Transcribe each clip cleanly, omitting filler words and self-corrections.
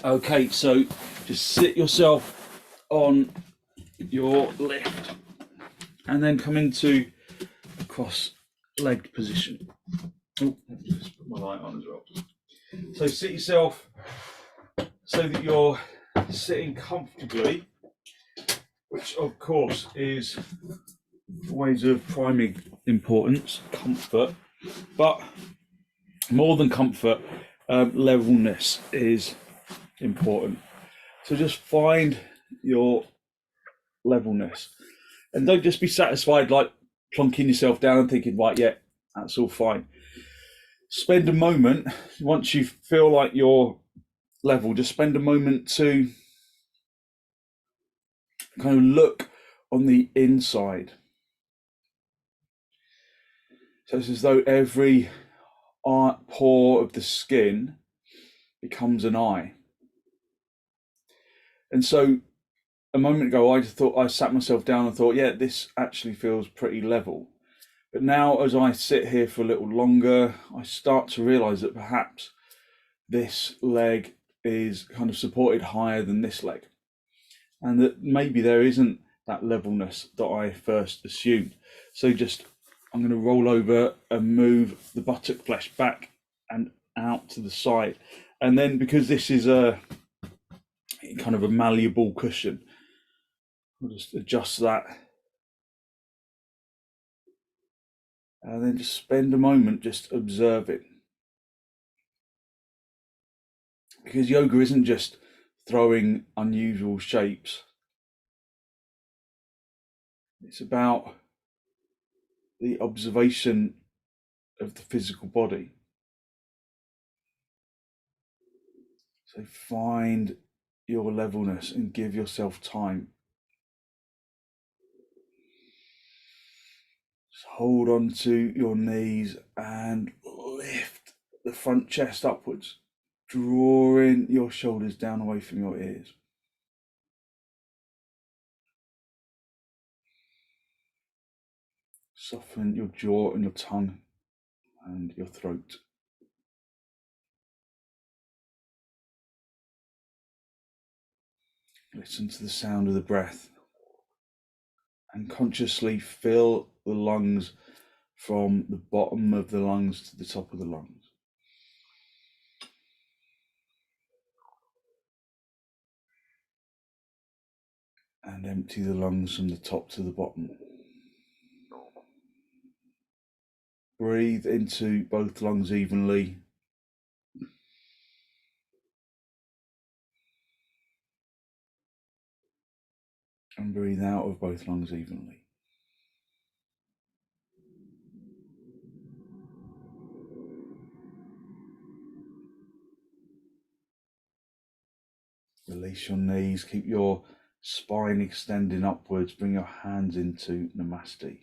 Okay, so just sit yourself on your lift and then come into a cross-legged position. Oh, let me just put my light on as well. So sit yourself so that you're sitting comfortably, which of course is always of primary importance, comfort, but more than comfort, levelness is important. So just find your levelness and don't just be satisfied like plonking yourself down and thinking, right, yeah, that's all fine. Spend a moment, once you feel like you're level, just spend a moment to kind of look on the inside. So it's as though every pore of the skin becomes an eye. And so a moment ago, I sat myself down and thought, yeah, this actually feels pretty level. But now, as I sit here for a little longer, I start to realize that perhaps this leg is kind of supported higher than this leg, and that maybe there isn't that levelness that I first assumed. So I'm going to roll over and move the buttock flesh back and out to the side. And then because this is a kind of a malleable cushion, I'll just adjust that. And then just spend a moment just observing. Because yoga isn't just throwing unusual shapes. It's about the observation of the physical body. So find your levelness and give yourself time. Just hold on to your knees and lift the front chest upwards, drawing your shoulders down away from your ears. Soften your jaw and your tongue and your throat. Listen to the sound of the breath and consciously fill the lungs from the bottom of the lungs to the top of the lungs. And empty the lungs from the top to the bottom. Breathe into both lungs evenly. And breathe out of both lungs evenly. Release your knees, keep your spine extending upwards, bring your hands into Namaste.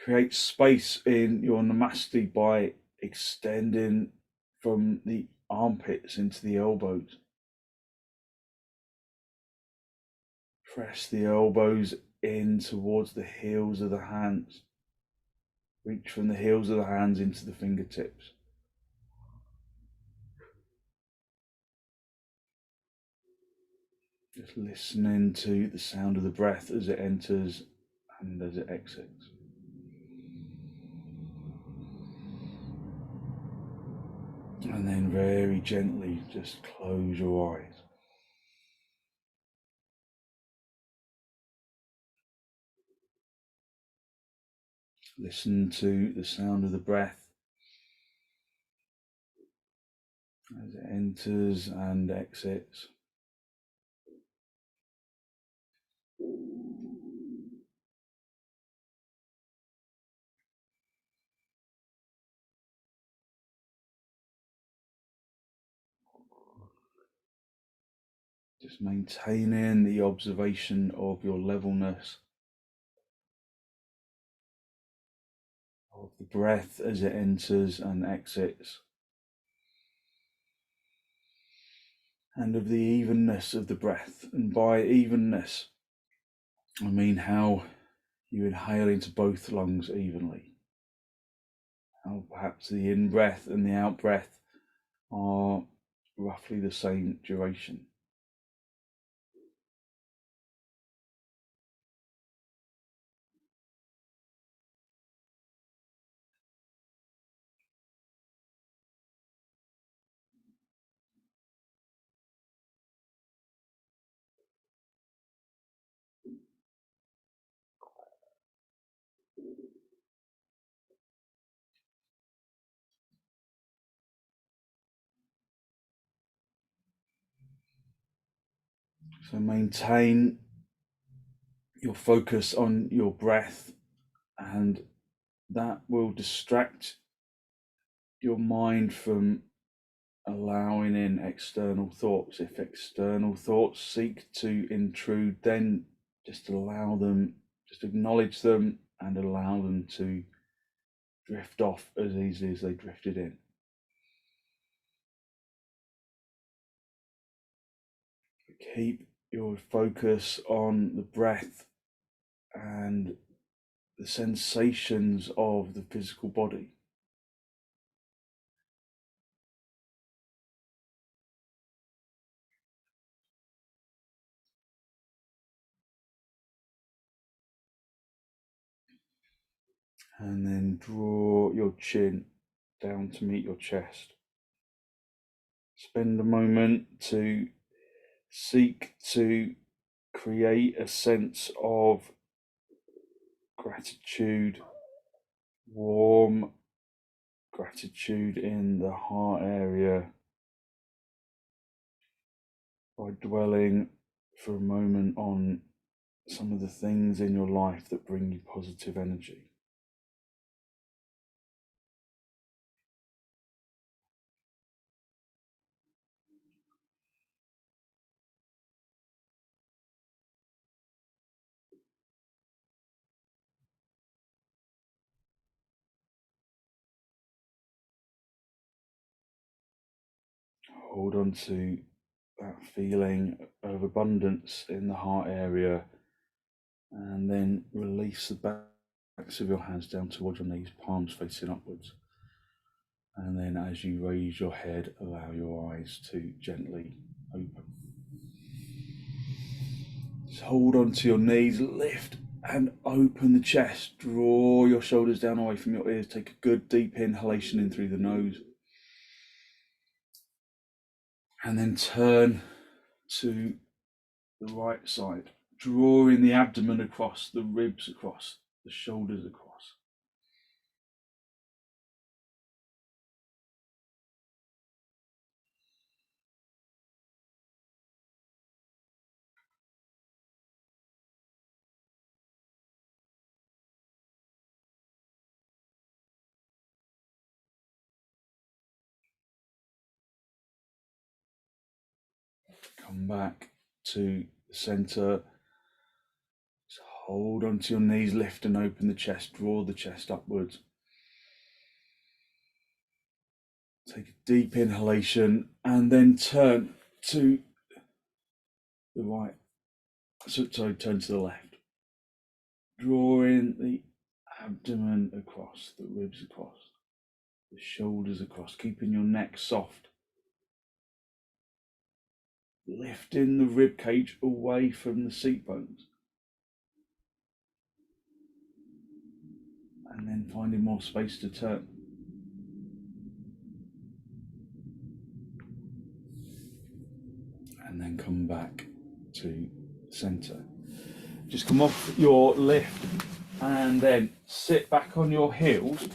Create space in your Namaste by extending from the armpits into the elbows. Press the elbows in towards the heels of the hands. Reach from the heels of the hands into the fingertips. Just listening to the sound of the breath as it enters and as it exits. And then very gently just close your eyes. Listen to the sound of the breath as it enters and exits. Just maintaining the observation of your levelness, of the breath as it enters and exits, and of the evenness of the breath. And by evenness, I mean how you inhale into both lungs evenly. How perhaps the in-breath and the out-breath are roughly the same duration. So maintain your focus on your breath, and that will distract your mind from allowing in external thoughts. If external thoughts seek to intrude, then just allow them, just acknowledge them and allow them to drift off as easily as they drifted in. Keep your focus on the breath and the sensations of the physical body. And then draw your chin down to meet your chest. Spend a moment to seek to create a sense of gratitude, warm gratitude in the heart area, by dwelling for a moment on some of the things in your life that bring you positive energy. Hold on to that feeling of abundance in the heart area, and then release the backs of your hands down towards your knees, palms facing upwards. And then as you raise your head, allow your eyes to gently open. Just hold on to your knees, lift and open the chest. Draw your shoulders down away from your ears. Take a good deep inhalation in through the nose. And then turn to the right side, drawing the abdomen across, the ribs across, the shoulders across. Come back to the center. Just hold onto your knees, lift and open the chest, draw the chest upwards. Take a deep inhalation and then turn to the right. Sorry, turn to the left. Drawing the abdomen across, the ribs across, the shoulders across, keeping your neck soft. Lifting the rib cage away from the seat bones. And then finding more space to turn. And then come back to center. Just come off your lift and then sit back on your heels.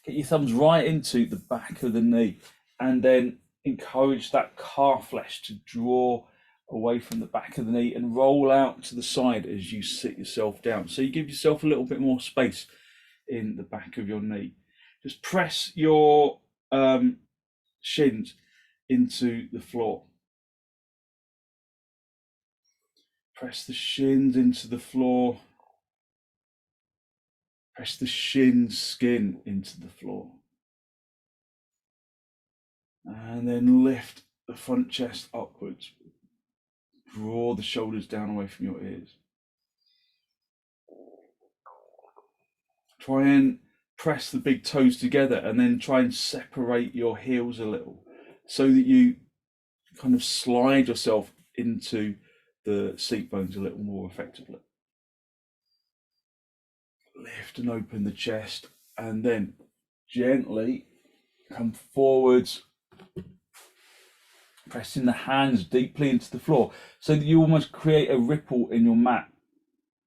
Get your thumbs right into the back of the knee and then encourage that calf flesh to draw away from the back of the knee and roll out to the side as you sit yourself down. So you give yourself a little bit more space in the back of your knee. Just press your shins into the floor. Press the shins into the floor. Press the shin skin into the floor. And then lift the front chest upwards. Draw the shoulders down away from your ears. Try and press the big toes together and then try and separate your heels a little so that you kind of slide yourself into the seat bones a little more effectively. Lift and open the chest and then gently come forwards, pressing the hands deeply into the floor so that you almost create a ripple in your mat,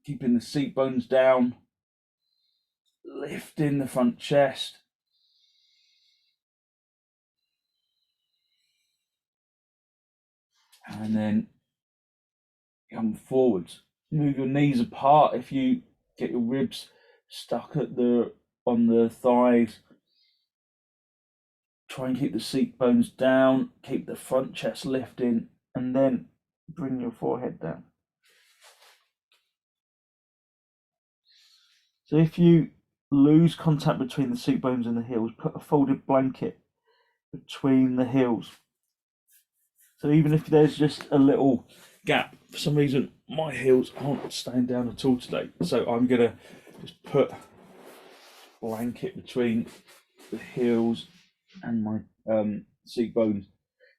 keeping the seat bones down, lifting the front chest. And then come forwards. Move your knees apart if you get your ribs stuck on the thighs. Try and keep the seat bones down, keep the front chest lifting, and then bring your forehead down. So if you lose contact between the seat bones and the heels, put a folded blanket between the heels. So even if there's just a little gap, for some reason my heels aren't staying down at all today, so I'm gonna just put a blanket between the heels and my seat bones,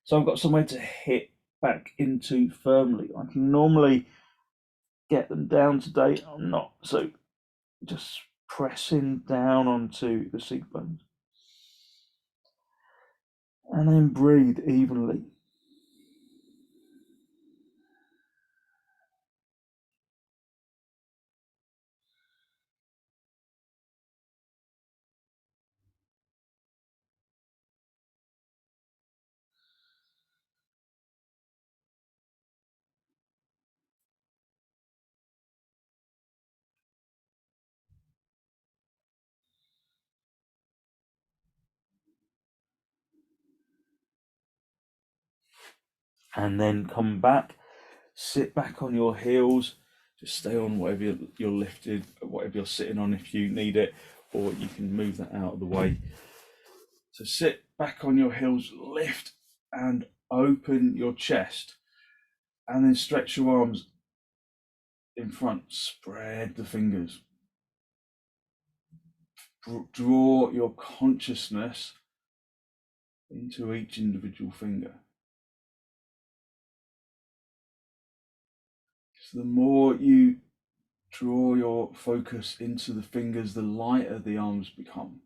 so I've got somewhere to hit back into firmly. I can normally get them down today, I'm not, so just pressing down onto the seat bones and then breathe evenly. And then come back, sit back on your heels, just stay on whatever you're lifted, whatever you're sitting on if you need it, or you can move that out of the way. So sit back on your heels, lift and open your chest, and then stretch your arms in front, spread the fingers. Draw your consciousness into each individual finger. So the more you draw your focus into the fingers, the lighter the arms become.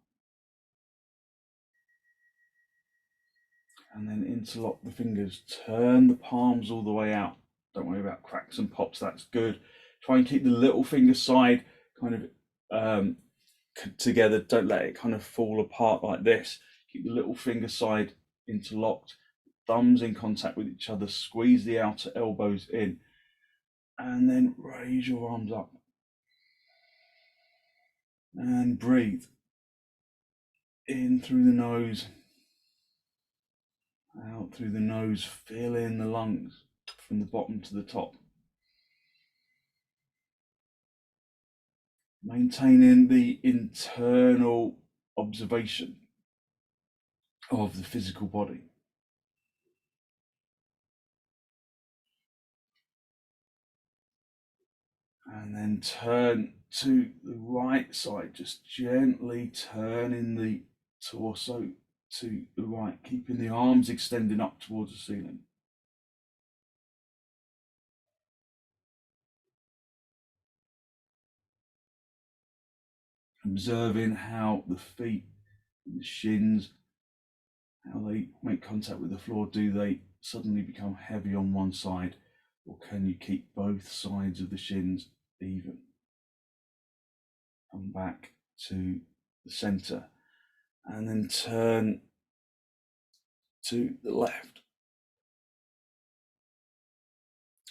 And then interlock the fingers, turn the palms all the way out. Don't worry about cracks and pops, that's good. Try and keep the little finger side kind of together, don't let it kind of fall apart like this. Keep the little finger side interlocked, thumbs in contact with each other, squeeze the outer elbows in, and then raise your arms up. And breathe in through the nose, out through the nose, fill in the lungs from the bottom to the top. Maintaining the internal observation of the physical body. And then turn to the right side, just gently turning the torso to the right, keeping the arms extending up towards the ceiling. Observing how the feet and the shins, how they make contact with the floor. Do they suddenly become heavy on one side, or can you keep both sides of the shins even? Come back to the center and then turn to the left.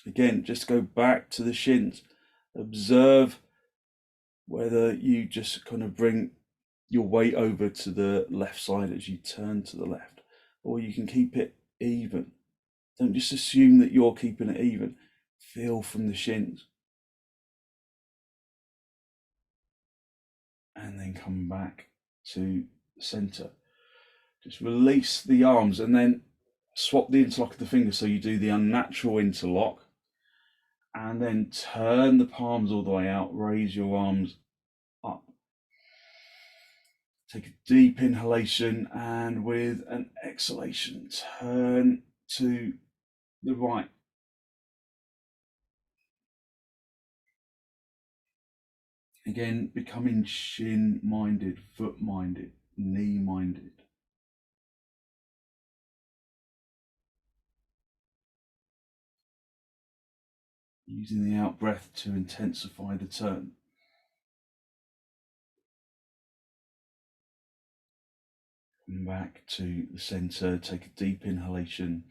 Again, just go back to the shins. Observe whether you just kind of bring your weight over to the left side as you turn to the left, or you can keep it even. Don't just assume that you're keeping it even. Feel from the shins. And then come back to the center. Just release the arms and then swap the interlock of the fingers, so you do the unnatural interlock, and then turn the palms all the way out, raise your arms up. Take a deep inhalation, and with an exhalation, turn to the right. Again, becoming shin-minded, foot-minded, knee-minded. Using the out breath to intensify the turn. Come back to the center, take a deep inhalation,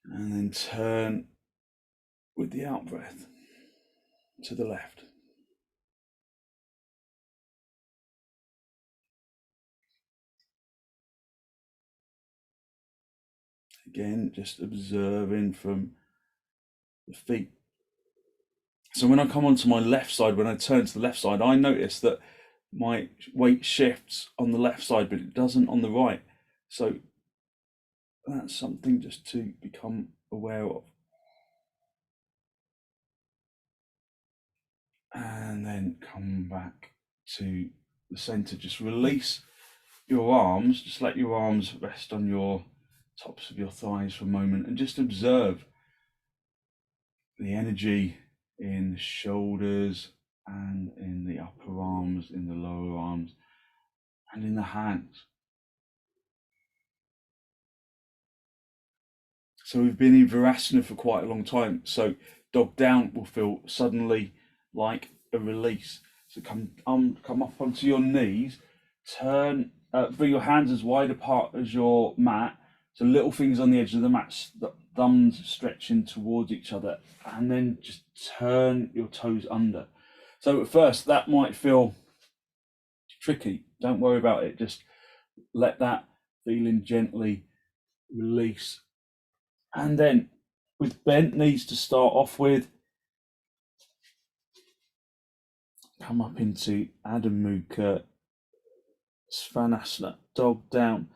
and then turn with the out breath to the left. Again, just observing from the feet. So when I come onto my left side, when I turn to the left side, I notice that my weight shifts on the left side, but it doesn't on the right. So that's something just to become aware of. And then come back to the center. Just release your arms. Just let your arms rest on your tops of your thighs for a moment, and just observe the energy in the shoulders and in the upper arms, in the lower arms, and in the hands. So we've been in virasana for quite a long time. So dog down will feel suddenly like a release. So come up onto your knees, turn, bring your hands as wide apart as your mat. So little fingers on the edge of the mat, thumbs stretching towards each other, and then just turn your toes under. So at first that might feel tricky. Don't worry about it. Just let that feeling gently release. And then with bent knees to start off with, come up into adhu mukha, svanasana, dog down.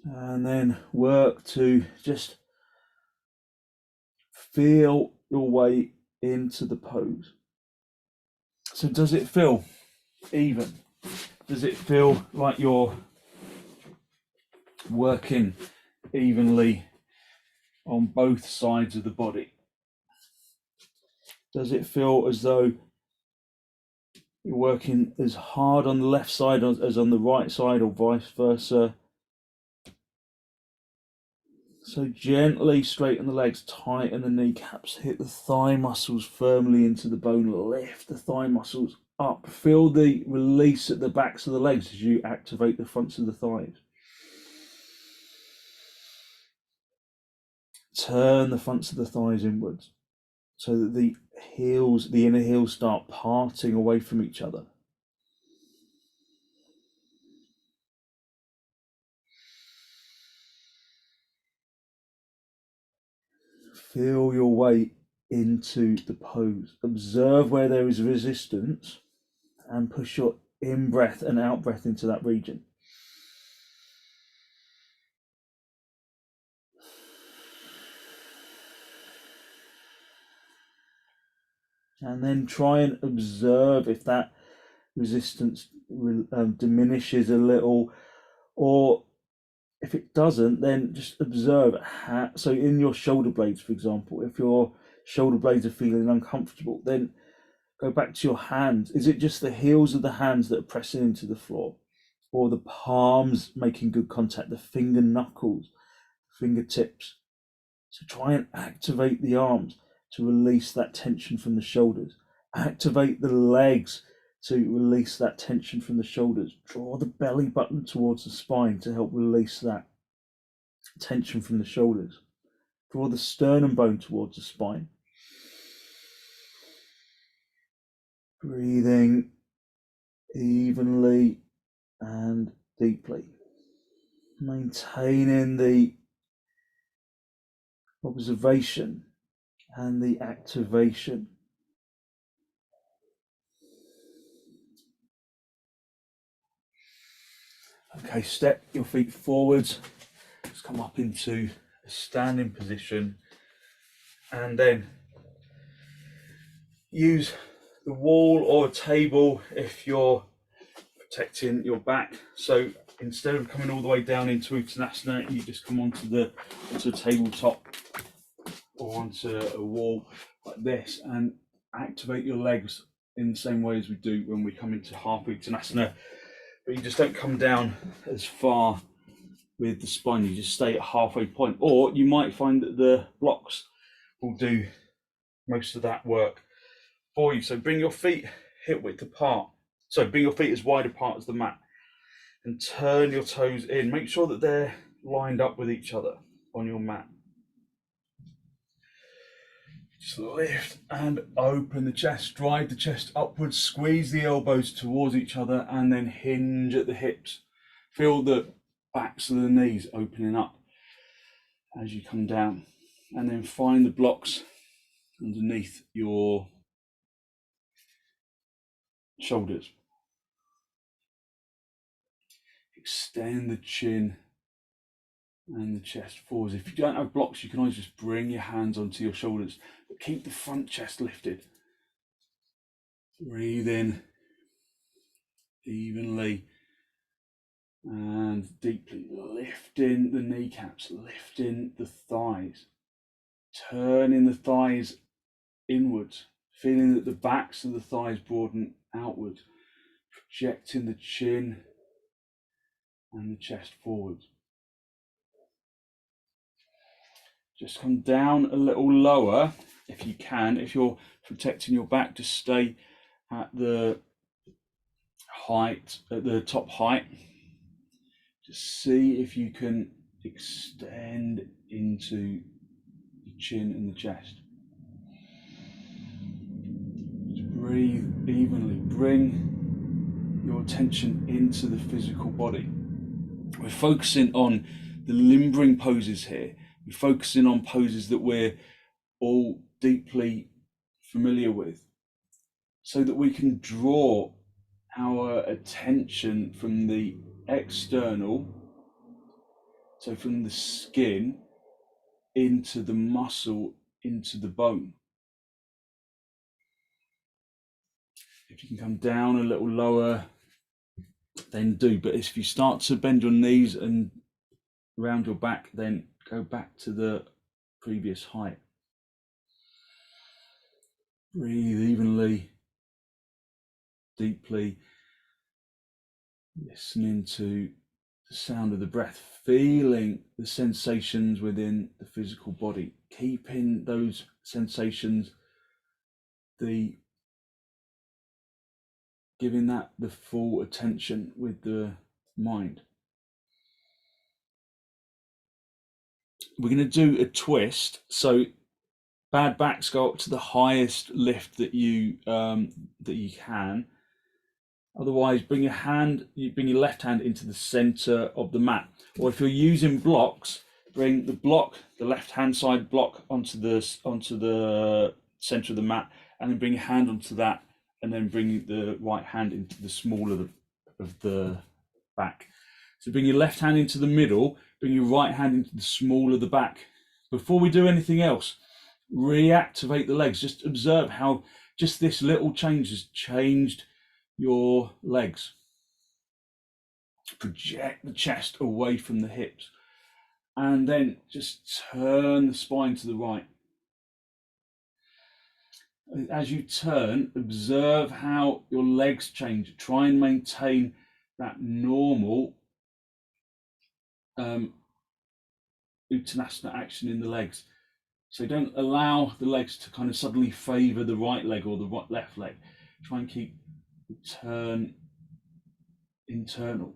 And then work to just feel your way into the pose. So does it feel even? Does it feel like you're working evenly on both sides of the body? Does it feel as though you're working as hard on the left side as on the right side, or vice versa? So gently straighten the legs, tighten the kneecaps, hit the thigh muscles firmly into the bone, lift the thigh muscles up. Feel the release at the backs of the legs as you activate the fronts of the thighs. Turn the fronts of the thighs inwards so that the heels, the inner heels, start parting away from each other. Feel your way into the pose. Observe where there is resistance and push your in-breath and out-breath into that region. And then try and observe if that resistance diminishes a little, or if it doesn't, then just observe so in your shoulder blades, for example, if your shoulder blades are feeling uncomfortable, then go back to your hands. Is it just the heels of the hands that are pressing into the floor, or the palms making good contact, the finger knuckles, fingertips? So try and activate the arms to release that tension from the shoulders. Activate the legs to release that tension from the shoulders. Draw the belly button towards the spine to help release that tension from the shoulders. Draw the sternum bone towards the spine. Breathing evenly and deeply. Maintaining the observation and the activation. Okay, step your feet forwards. Just come up into a standing position, and then use the wall or a table if you're protecting your back. So instead of coming all the way down into Uttanasana, you just come onto a tabletop or onto a wall like this and activate your legs in the same way as we do when we come into half Uttanasana. But you just don't come down as far with the spine, you just stay at halfway point. Or you might find that the blocks will do most of that work for you. So bring your feet hip width apart. So bring your feet as wide apart as the mat and turn your toes in. Make sure that they're lined up with each other on your mat. Just lift and open the chest, drive the chest upwards, squeeze the elbows towards each other and then hinge at the hips. Feel the backs of the knees opening up as you come down, and then find the blocks underneath your shoulders. Extend the chin and the chest forwards. If you don't have blocks, you can always just bring your hands onto your shoulders, but keep the front chest lifted. Breathe in evenly and deeply, lifting the kneecaps, lifting the thighs, turning the thighs inwards, feeling that the backs of the thighs broaden outwards, projecting the chin and the chest forwards. Just come down a little lower if you can. If you're protecting your back, just stay at the height, at the top height. Just see if you can extend into the chin and the chest. Just breathe evenly. Bring your attention into the physical body. We're focusing on the limbering poses here. We're focusing on poses that we're all deeply familiar with, so that we can draw our attention from the external, so from the skin, into the muscle, into the bone. If you can come down a little lower, then do. But if you start to bend your knees and around your back, then go back to the previous height. Breathe evenly, deeply, listening to the sound of the breath, feeling the sensations within the physical body, keeping those sensations, giving that the full attention with the mind. We're going to do a twist. So bad backs, go up to the highest lift that you can. Otherwise, bring your left hand into the center of the mat. Or if you're using blocks, bring the left hand side block onto the center of the mat, and then bring your hand onto that, and then bring the right hand into the small of the back. So bring your left hand into the middle, bring your right hand into the small of the back. Before we do anything else, reactivate the legs. Just observe how just this little change has changed your legs. Project the chest away from the hips, and then just turn the spine to the right. As you turn, observe how your legs change. Try and maintain that normal Uttanasana action in the legs. So don't allow the legs to kind of suddenly favor the right leg or the left leg. Try and keep the turn internal.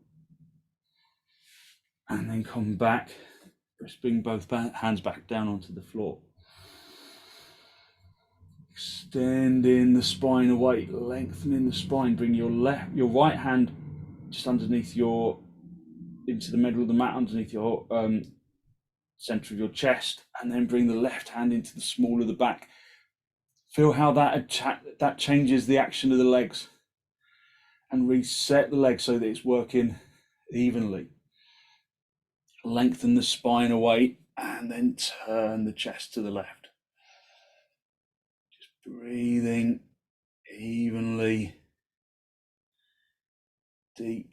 And then come back. Just bring both hands back down onto the floor. Extending the spine away, lengthening the spine. Bring your right hand just underneath into the middle of the mat, underneath your center of your chest, and then bring the left hand into the small of the back. Feel how that changes the action of the legs, and reset the legs so that it's working evenly. Lengthen the spine away, and then turn the chest to the left. Just breathing evenly.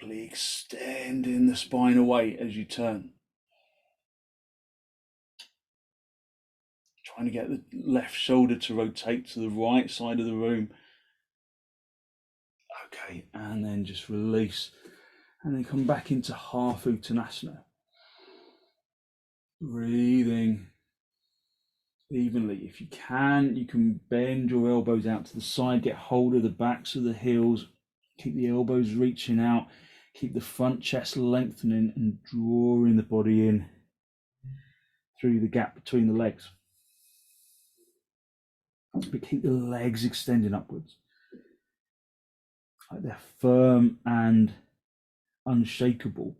deeply, extending the spine away as you turn. Trying to get the left shoulder to rotate to the right side of the room. Okay, and then just release. And then come back into half uttanasana. Breathing evenly. If you can bend your elbows out to the side, get hold of the backs of the heels, keep the elbows reaching out, keep the front chest lengthening and drawing the body in through the gap between the legs. But keep the legs extending upwards. Like they're firm and unshakable.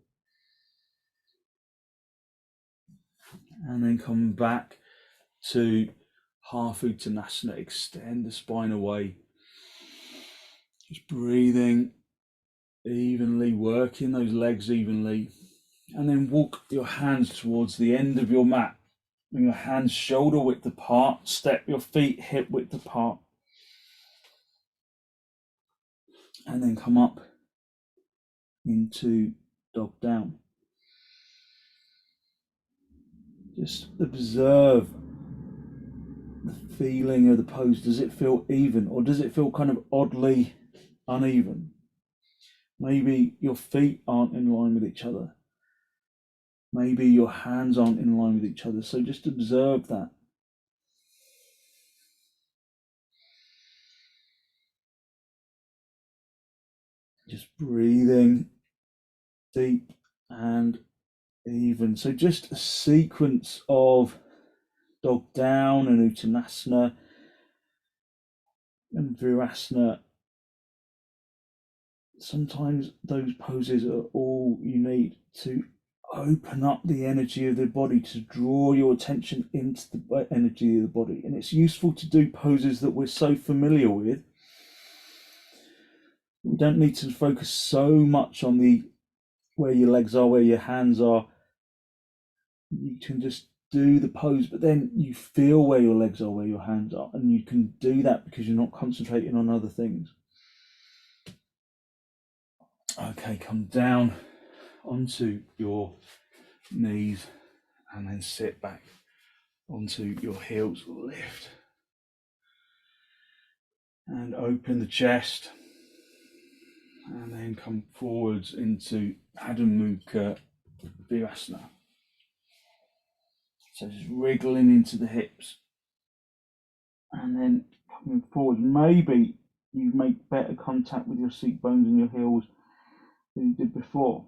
And then come back to half uttanasana. Extend the spine away. Just breathing evenly, working those legs evenly. And then walk your hands towards the end of your mat. Bring your hands shoulder width apart. Step your feet hip width apart. And then come up into dog down. Just observe the feeling of the pose. Does it feel even, or does it feel kind of oddly uneven? Maybe your feet aren't in line with each other. Maybe your hands aren't in line with each other. So just observe that. Just breathing deep and even. So just a sequence of dog down and uttanasana and virasana. Sometimes those poses are all you need to open up the energy of the body, to draw your attention into the energy of the body. And it's useful to do poses that we're so familiar with. We don't need to focus so much on where your legs are, where your hands are. You can just do the pose, but then you feel where your legs are, where your hands are, and you can do that because you're not concentrating on other things. Okay, come down onto your knees and then sit back onto your heels. Lift and open the chest, and then come forwards into adhu mukha virasana. So just wriggling into the hips and then coming forward. Maybe you make better contact with your seat bones and your heels than you did before.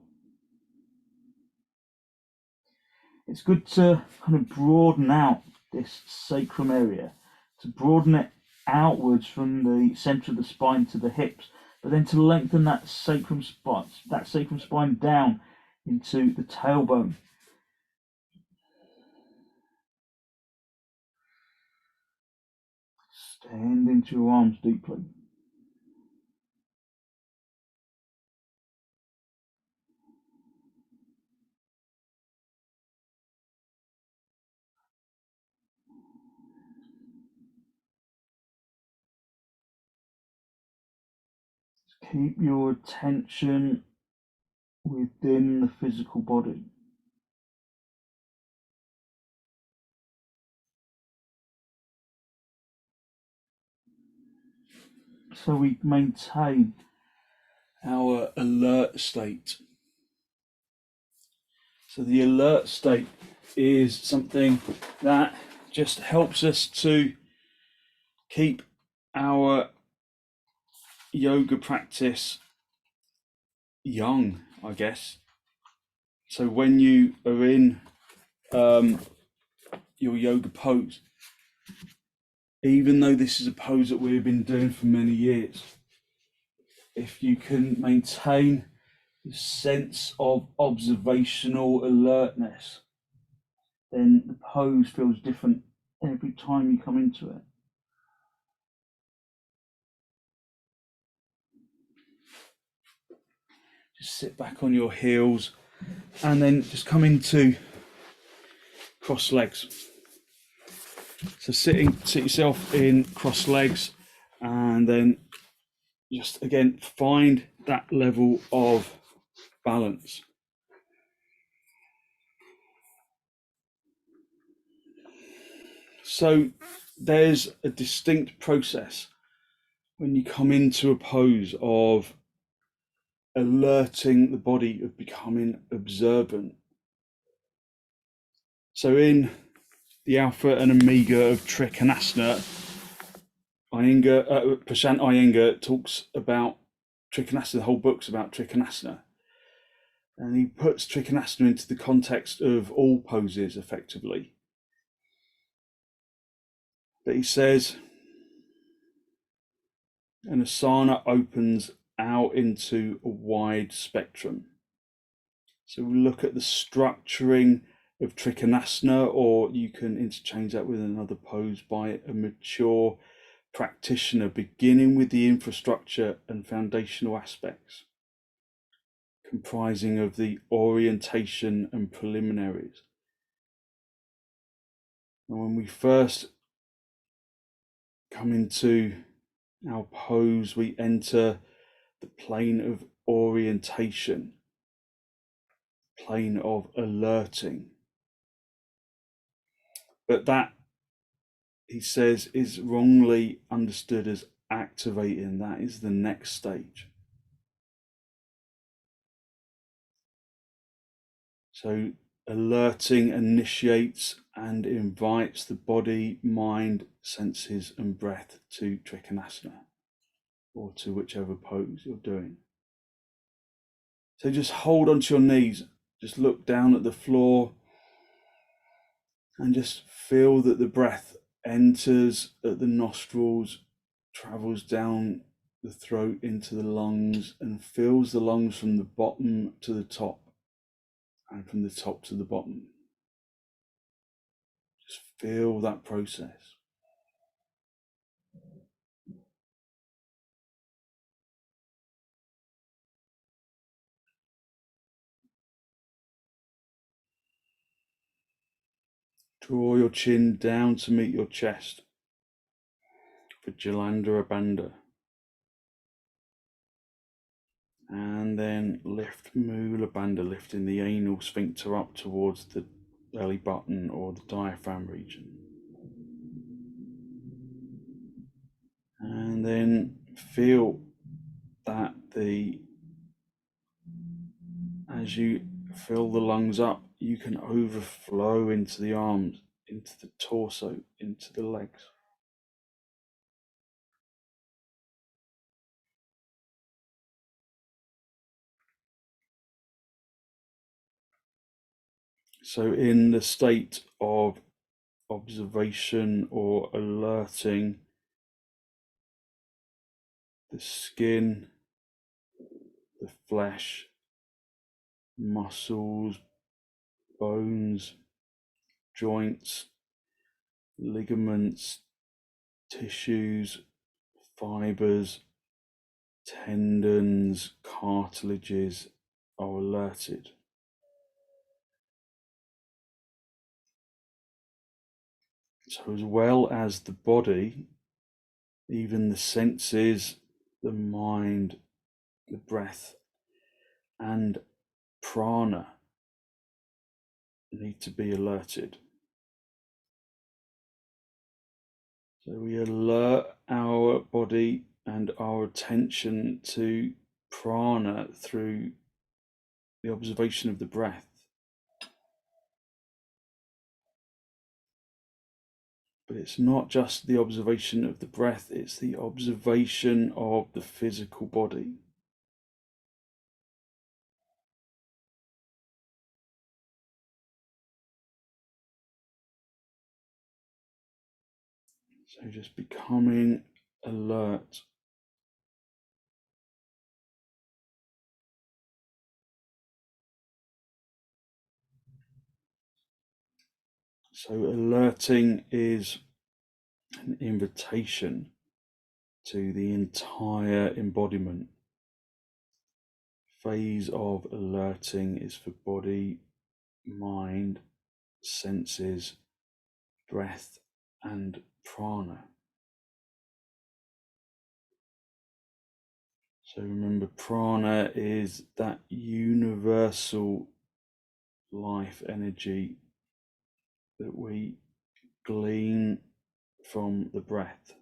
It's good to kind of broaden out this sacrum area, to broaden it outwards from the centre of the spine to the hips, but then to lengthen that sacrum spine down into the tailbone. Extend into your arms deeply. Keep your attention within the physical body. So we maintain our alert state. So the alert state is something that just helps us to keep our yoga practice young, I guess. So when you are in your yoga pose, even though this is a pose that we've been doing for many years, if you can maintain the sense of observational alertness, then the pose feels different every time you come into it. Just sit back on your heels and then just come into cross legs. So sit yourself in cross legs, and then just again find that level of balance. So there's a distinct process when you come into a pose of alerting the body, of becoming observant. So in the alpha and omega of Trikonasana, Prashant Iyengar talks about Trikonasana. The whole book's about Trikonasana, and he puts Trikonasana into the context of all poses effectively. But he says an asana opens out into a wide spectrum. So we look at the structuring of Trikonasana, or you can interchange that with another pose by a mature practitioner, beginning with the infrastructure and foundational aspects, comprising of the orientation and preliminaries. And when we first come into our pose, we enter the plane of orientation, plane of alerting. But that, he says, is wrongly understood as activating. That is the next stage. So alerting initiates and invites the body, mind, senses, and breath to Trikonasana, or to whichever pose you're doing. So just hold onto your knees, just look down at the floor, and just feel that the breath enters at the nostrils, travels down the throat into the lungs, and fills the lungs from the bottom to the top, and from the top to the bottom. Just feel that process. Draw your chin down to meet your chest for Jalandhara Bandha. And then lift Mula Bandha, lifting the anal sphincter up towards the belly button or the diaphragm region. And then feel that as you fill the lungs up, you can overflow into the arms, into the torso, into the legs. So in the state of observation or alerting, the skin, the flesh, muscles, bones, joints, ligaments, tissues, fibers, tendons, cartilages are alerted. So as well as the body, even the senses, the mind, the breath, and prana need to be alerted. So we alert our body and our attention to prana through the observation of the breath. But it's not just the observation of the breath, it's the observation of the physical body. So just becoming alert. So alerting is an invitation to the entire embodiment. Phase of alerting is for body, mind, senses, breath, and prana. So remember, prana is that universal life energy that we glean from the breath.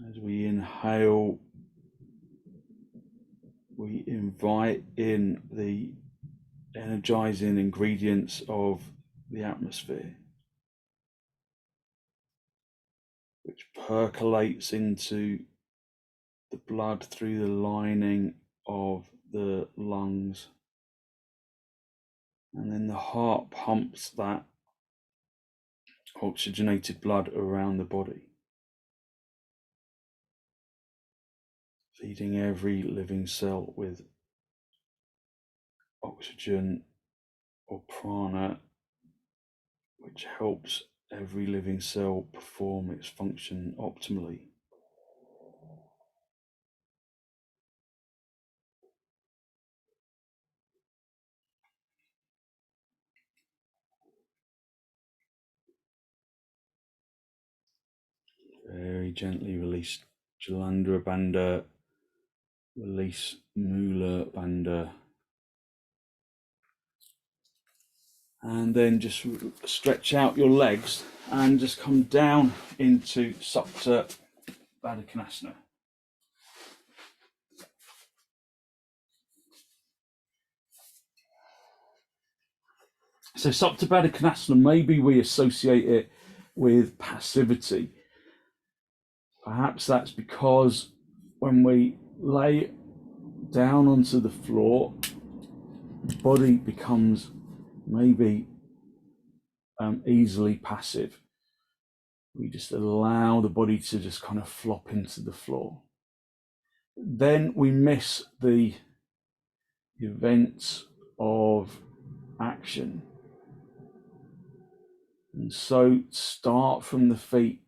As we inhale, we invite in the energizing ingredients of the atmosphere, which percolates into the blood through the lining of the lungs. And then the heart pumps that oxygenated blood around the body, feeding every living cell with oxygen or prana, which helps every living cell perform its function optimally. Very gently release Jalandhara Bandha, release Mula Bandha, and then just stretch out your legs and just come down into supta baddhakonasana. So supta baddhakonasana, maybe we associate it with passivity. Perhaps that's because when we lay down onto the floor, the body becomes maybe easily passive. We just allow the body to just kind of flop into the floor. Then we miss the events of action. And so start from the feet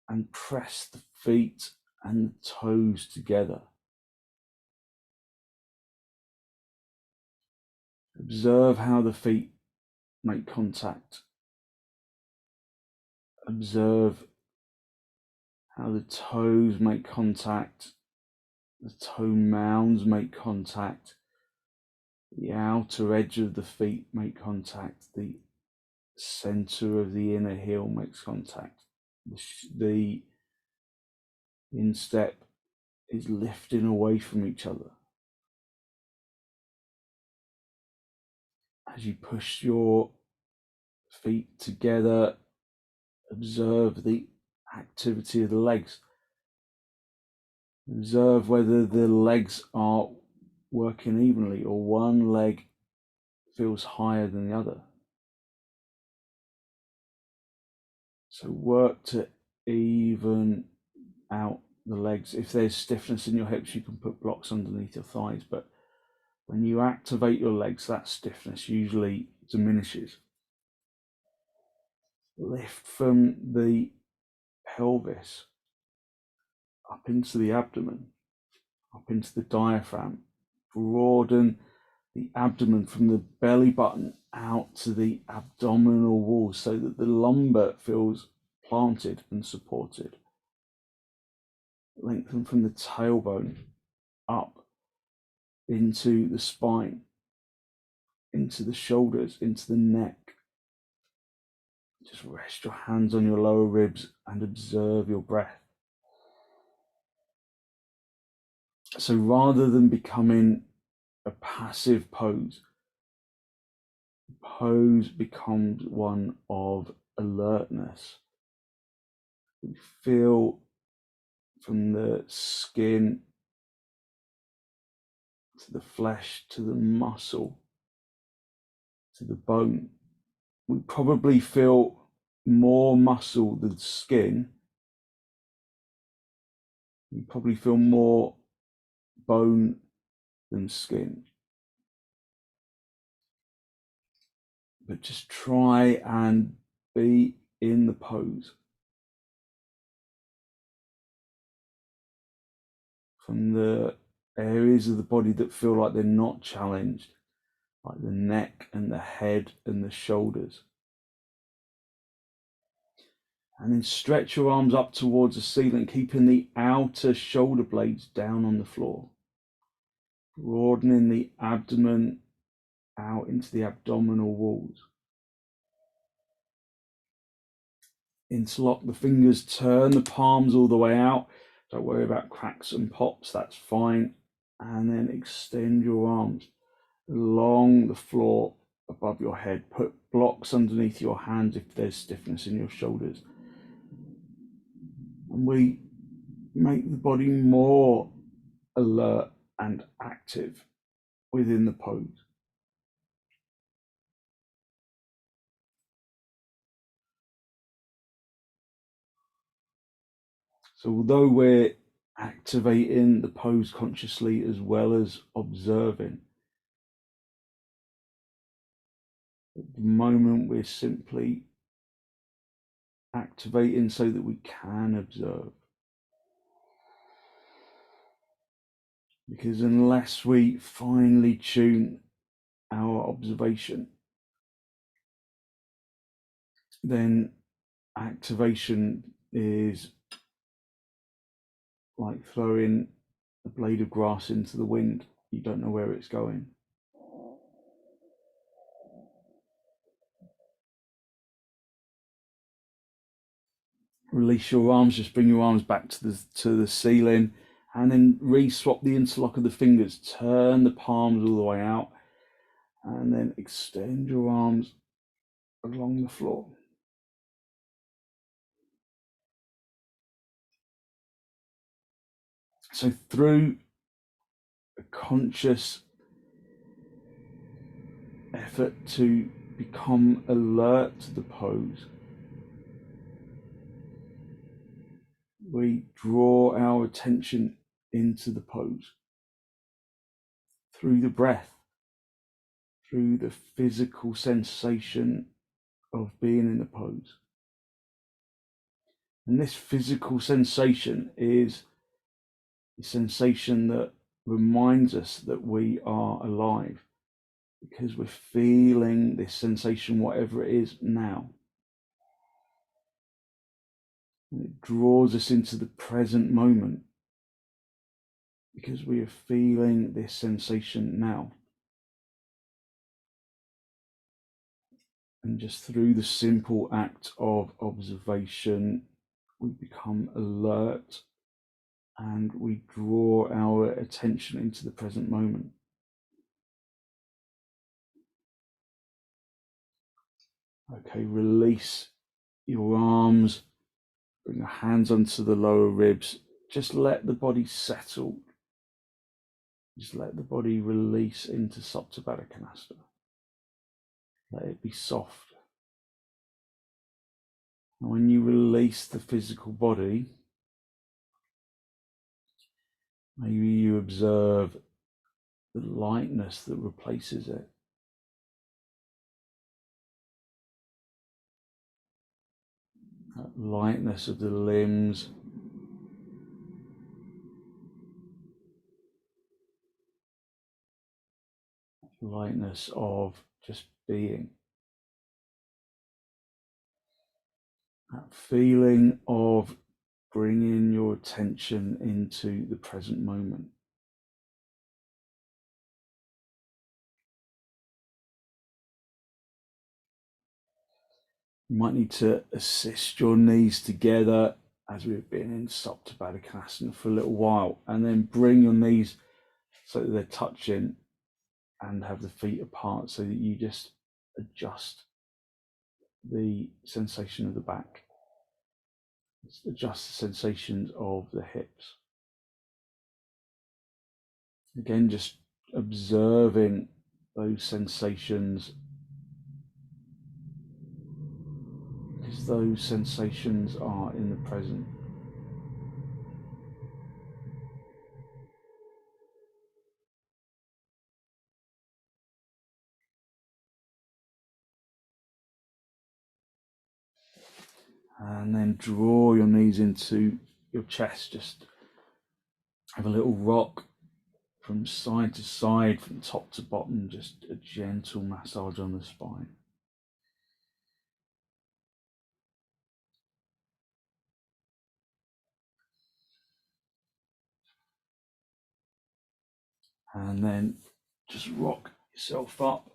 and press the feet and the toes together. Observe how the feet make contact. Observe how the toes make contact, the toe mounds make contact, the outer edge of the feet make contact, the center of the inner heel makes contact. The instep is lifting away from each other. As you push your feet together, observe the activity of the legs. Observe whether the legs are working evenly or one leg feels higher than the other. So work to even out the legs. If there's stiffness in your hips, you can put blocks underneath your thighs, but when you activate your legs, that stiffness usually diminishes. Lift from the pelvis up into the abdomen, up into the diaphragm. Broaden the abdomen from the belly button out to the abdominal wall so that the lumbar feels planted and supported. Lengthen from the tailbone up into the spine, into the shoulders, into the neck. Just rest your hands on your lower ribs and observe your breath. So rather than becoming a passive pose, the pose becomes one of alertness. We feel from the skin to the flesh, to the muscle, to the bone. We probably feel more muscle than skin. We probably feel more bone than skin. But just try and be in the pose. From the areas of the body that feel like they're not challenged, like the neck and the head and the shoulders. And then stretch your arms up towards the ceiling, keeping the outer shoulder blades down on the floor. Broadening the abdomen out into the abdominal walls. Interlock the fingers, turn the palms all the way out. Don't worry about cracks and pops, that's fine. And then extend your arms along the floor above your head. Put blocks underneath your hands if there's stiffness in your shoulders. And we make the body more alert and active within the pose. So although we're activating the pose consciously as well as observing, at the moment we're simply activating so that we can observe. Because unless we finely tune our observation, then activation is like throwing a blade of grass into the wind. You don't know where it's going. Release your arms, just bring your arms back to the ceiling, and then re-swap the interlock of the fingers. Turn the palms all the way out, and then extend your arms along the floor. So through a conscious effort to become alert to the pose, we draw our attention into the pose through the breath, through the physical sensation of being in the pose. And this physical sensation is the sensation that reminds us that we are alive, because we're feeling this sensation, whatever it is now. And it draws us into the present moment because we are feeling this sensation now. And just through the simple act of observation, we become alert and we draw our attention into the present moment. Okay, release your arms, bring your hands onto the lower ribs. Just let the body settle. Just let the body release into supta baddhakonasana. Let it be soft. And when you release the physical body, maybe you observe the lightness that replaces it. That lightness of the limbs. Lightness of just being. That feeling of bringing your attention into the present moment. You might need to assist your knees together as we've been in supta baddhakonasana for a little while, and then bring your knees so that they're touching and have the feet apart, so that you just adjust the sensation of the back. Adjust the sensations of the hips. Again, just observing those sensations, because those sensations are in the present. And then draw your knees into your chest. Just have a little rock from side to side, from top to bottom, just a gentle massage on the spine. And then just rock yourself up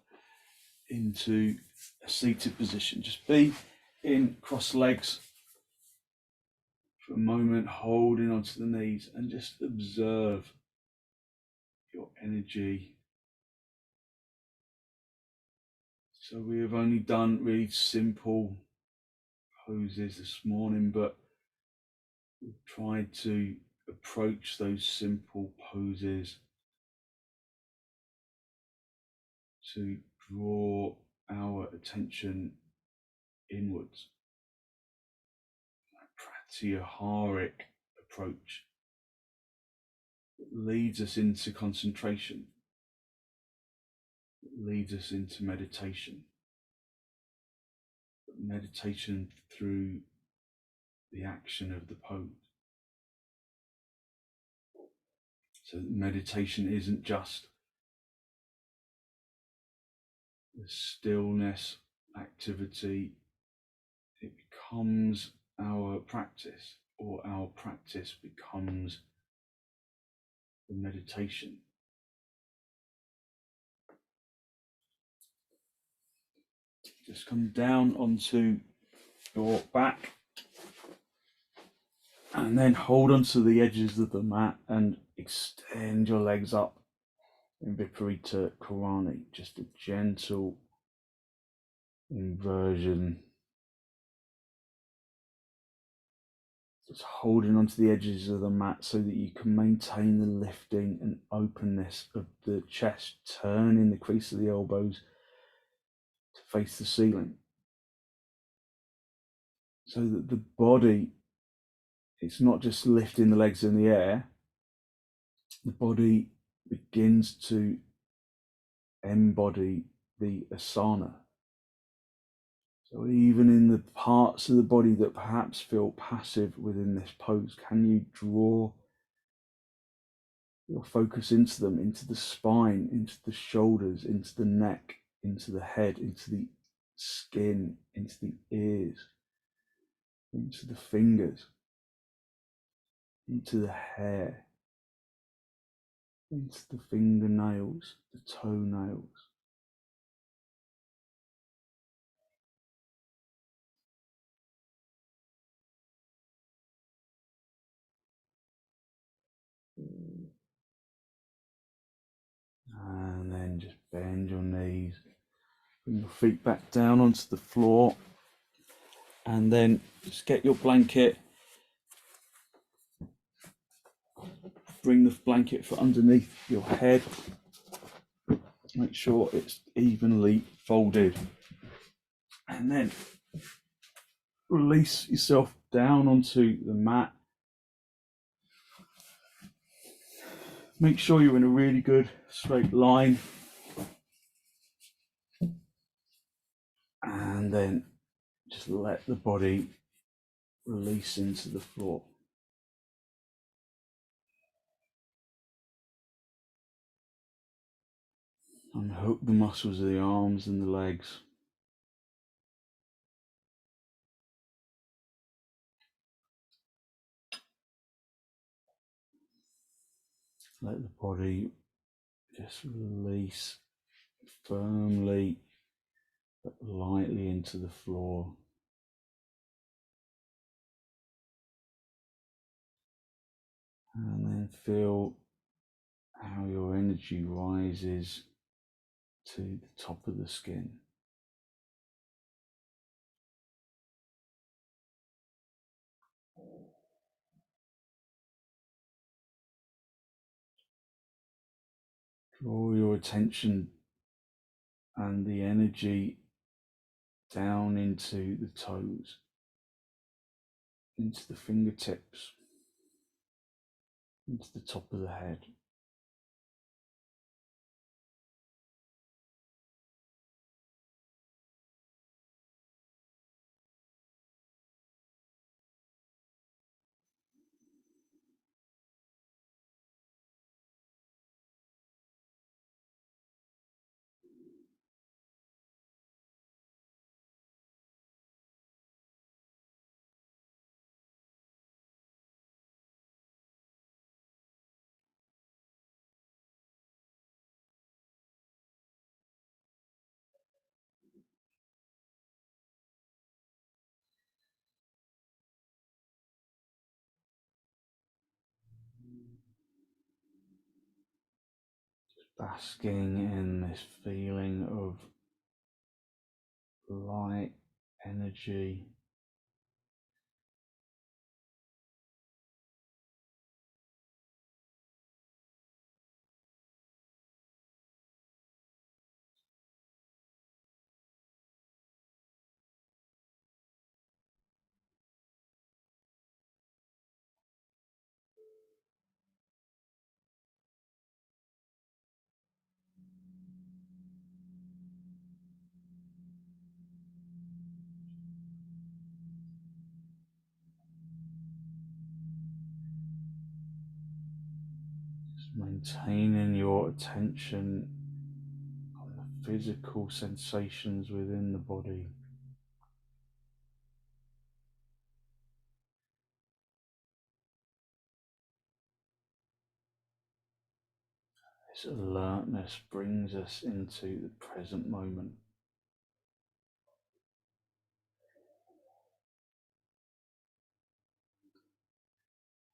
into a seated position. Just be in cross legs for a moment, holding onto the knees, and just observe your energy. So we have only done really simple poses this morning, but we've tried to approach those simple poses to draw our attention inwards. A pratyaharic approach that leads us into concentration, that leads us into meditation. But meditation through the action of the pose. So meditation isn't just the stillness activity, it becomes our practice, or our practice becomes the meditation. Just come down onto your back and then hold onto the edges of the mat and extend your legs up in Viparita Karani, just a gentle inversion. Just holding onto the edges of the mat so that you can maintain the lifting and openness of the chest, turning the crease of the elbows to face the ceiling. So that the body, it's not just lifting the legs in the air, the body begins to embody the asana. So even in the parts of the body that perhaps feel passive within this pose, can you draw your focus into them, into the spine, into the shoulders, into the neck, into the head, into the skin, into the ears, into the fingers, into the hair, into the fingernails, the toenails. And then just bend your knees, bring your feet back down onto the floor, and then just get your blanket, bring the blanket for underneath your head, make sure it's evenly folded, and then release yourself down onto the mat. Make sure you're in a really good straight line, and then just let the body release into the floor. Unhook the muscles of the arms and the legs. Let the body just release firmly but lightly into the floor. And then feel how your energy rises to the top of the skin. Draw your attention and the energy down into the toes, into the fingertips, into the top of the head. basking in this feeling of light, energy. Maintaining your attention on the physical sensations within the body. This alertness brings us into the present moment.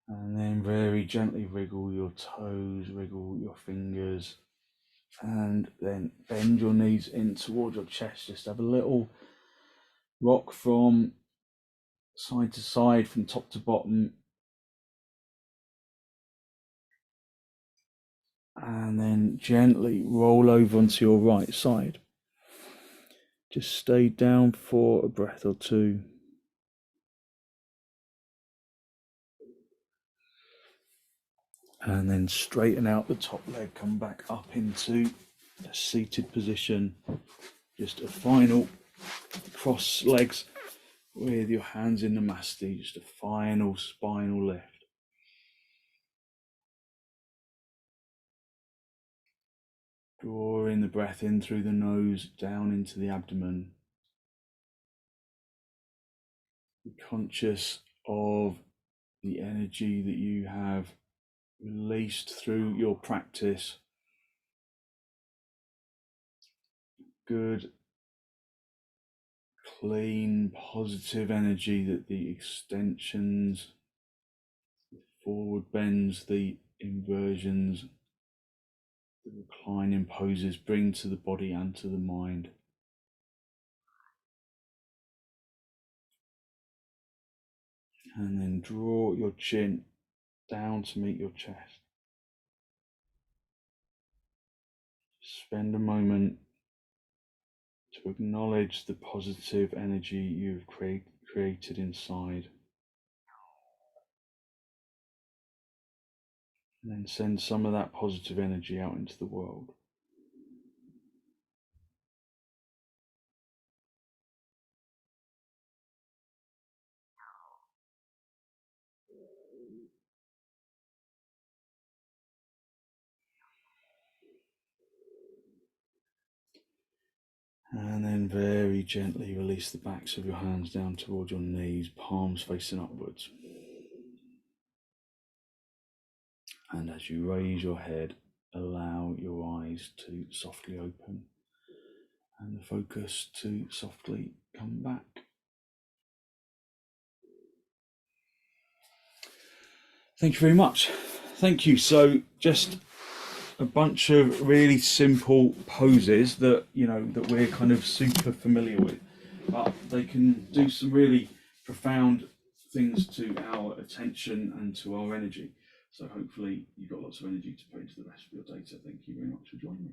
And then very gently wriggle your toes, wriggle your fingers, and then bend your knees in toward your chest. Just have a little rock from side to side, from top to bottom. And then gently roll over onto your right side. Just stay down for a breath or two. And then straighten out the top leg, come back up into a seated position. Just a final cross legs with your hands in Namaste, just a final spinal lift. Drawing the breath in through the nose, down into the abdomen. Be conscious of the energy that you have released through your practice. Good, clean, positive energy that the extensions, the forward bends, the inversions, the reclining poses bring to the body and to the mind. And then draw your chin down to meet your chest. Spend a moment to acknowledge the positive energy you've created inside. And then send some of that positive energy out into the world. And then very gently release the backs of your hands down toward your knees, palms facing upwards. And as you raise your head, allow your eyes to softly open and the focus to softly come back. Thank you very much. Thank you. So just a bunch of really simple poses that that we're kind of super familiar with, but they can do some really profound things to our attention and to our energy. So hopefully you've got lots of energy to put into the rest of your day. So thank you very much for joining me.